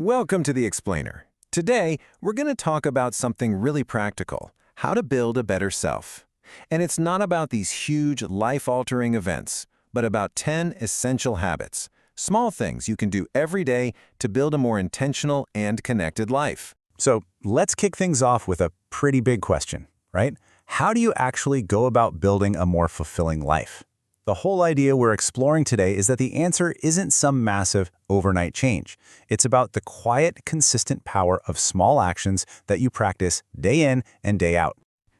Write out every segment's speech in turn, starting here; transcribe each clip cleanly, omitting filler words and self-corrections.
Welcome to the Explainer. Today, we're going to talk about something really practical, how to build a better self. And it's not about these huge, life-altering events, but about 10 essential habits, small things you can do every day to build a more intentional and connected life. So let's kick things off with a pretty big question, right? How do you actually go about building a more fulfilling life? The whole idea we're exploring today is that the answer isn't some massive overnight change. It's about the quiet, consistent power of small actions that you practice day in and day out.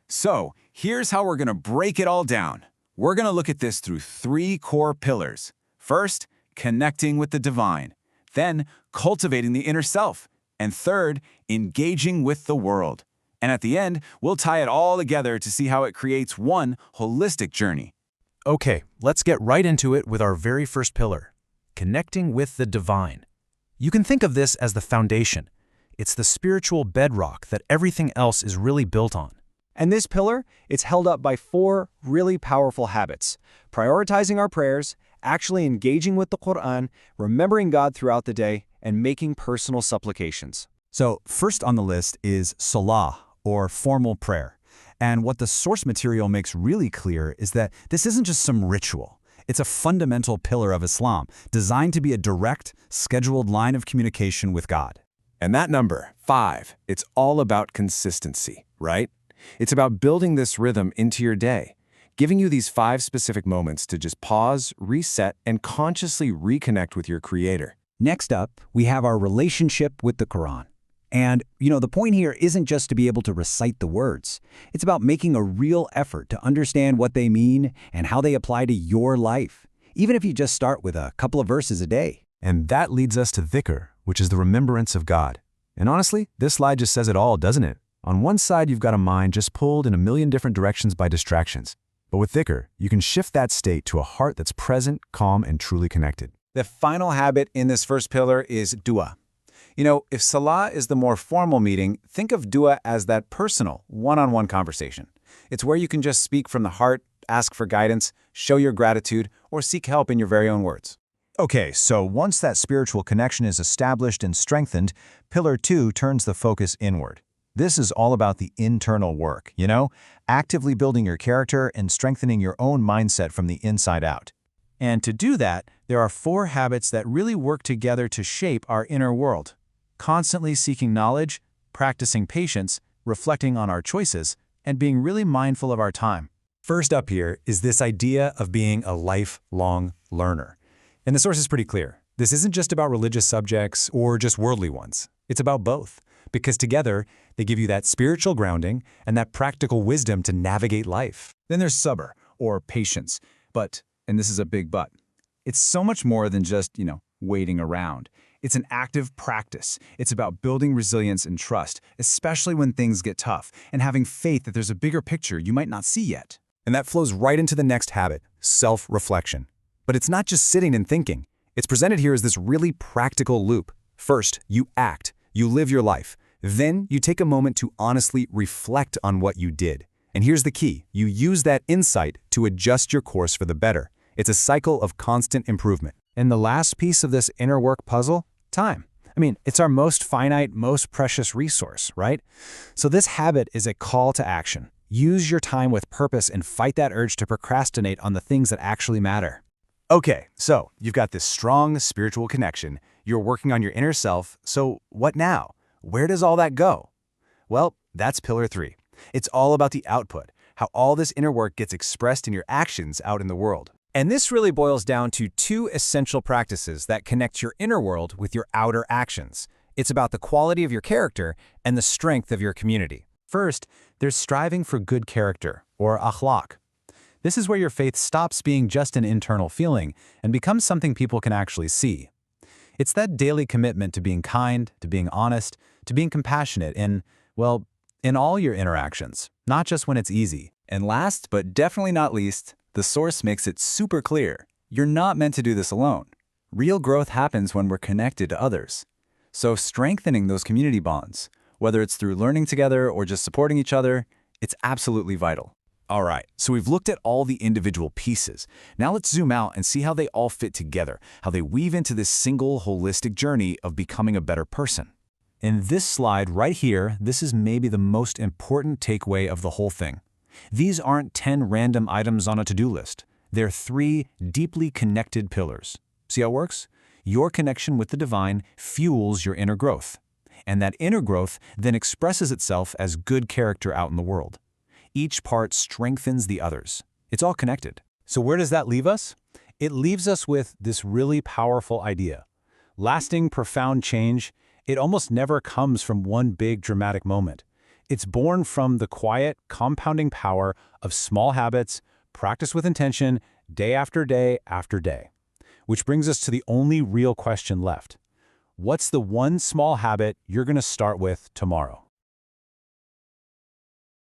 So, here's how we're going to break it all down. We're going to look at this through 3 core pillars. First, connecting with the divine. Then, cultivating the inner self. And third, engaging with the world. And at the end, we'll tie it all together to see how it creates one holistic journey. Okay, let's get right into it with our very first pillar, connecting with the divine. You can think of this as the foundation. It's the spiritual bedrock that everything else is really built on. And this pillar, it's held up by 4 really powerful habits: prioritizing our prayers, actually engaging with the Quran, remembering God throughout the day, and making personal supplications. So first on the list is Salah, or formal prayer. And what the source material makes really clear is that this isn't just some ritual. It's a fundamental pillar of Islam, designed to be a direct, scheduled line of communication with God. And that number, 5, it's all about consistency, right? It's about building this rhythm into your day, giving you these 5 specific moments to just pause, reset, and consciously reconnect with your Creator. Next up, we have our relationship with the Quran. And, the point here isn't just to be able to recite the words. It's about making a real effort to understand what they mean and how they apply to your life, even if you just start with a couple of verses a day. And that leads us to dhikr, which is the remembrance of God. And honestly, this slide just says it all, doesn't it? On one side, you've got a mind just pulled in a million different directions by distractions. But with dhikr, you can shift that state to a heart that's present, calm, and truly connected. The final habit in this first pillar is dua. If Salah is the more formal meeting, think of dua as that personal, one-on-one conversation. It's where you can just speak from the heart, ask for guidance, show your gratitude, or seek help in your very own words. Okay, so once that spiritual connection is established and strengthened, Pillar 2 turns the focus inward. This is all about the internal work, actively building your character and strengthening your own mindset from the inside out. And to do that, there are 4 habits that really work together to shape our inner world. Constantly seeking knowledge, practicing patience, reflecting on our choices, and being really mindful of our time. First up here is this idea of being a lifelong learner. And the source is pretty clear. This isn't just about religious subjects or just worldly ones. It's about both, because together they give you that spiritual grounding and that practical wisdom to navigate life. Then there's Sabr, or patience. But, and this is a big but, it's so much more than just, waiting around. It's an active practice. It's about building resilience and trust, especially when things get tough, and having faith that there's a bigger picture you might not see yet. And that flows right into the next habit, self-reflection. But it's not just sitting and thinking. It's presented here as this really practical loop. First, you act, you live your life. Then you take a moment to honestly reflect on what you did. And here's the key. You use that insight to adjust your course for the better. It's a cycle of constant improvement. And the last piece of this inner work puzzle, time. It's our most finite, most precious resource, right? So this habit is a call to action. Use your time with purpose and fight that urge to procrastinate on the things that actually matter. Okay, so you've got this strong spiritual connection. You're working on your inner self. So what now? Where does all that go? Well, that's pillar 3. It's all about the output, how all this inner work gets expressed in your actions out in the world. And this really boils down to 2 essential practices that connect your inner world with your outer actions. It's about the quality of your character and the strength of your community. First, there's striving for good character, or Akhlaq. This is where your faith stops being just an internal feeling and becomes something people can actually see. It's that daily commitment to being kind, to being honest, to being compassionate in all your interactions, not just when it's easy. And last, but definitely not least, the source makes it super clear. You're not meant to do this alone. Real growth happens when we're connected to others. So strengthening those community bonds, whether it's through learning together or just supporting each other, it's absolutely vital. All right, so we've looked at all the individual pieces. Now let's zoom out and see how they all fit together, how they weave into this single holistic journey of becoming a better person. In this slide right here, this is maybe the most important takeaway of the whole thing. These aren't 10 random items on a to-do list. They're 3 deeply connected pillars. See how it works? Your connection with the divine fuels your inner growth. And that inner growth then expresses itself as good character out in the world. Each part strengthens the others. It's all connected. So where does that leave us? It leaves us with this really powerful idea. Lasting, profound change, it almost never comes from one big dramatic moment. It's born from the quiet, compounding power of small habits, practiced with intention, day after day after day. Which brings us to the only real question left. What's the one small habit you're going to start with tomorrow?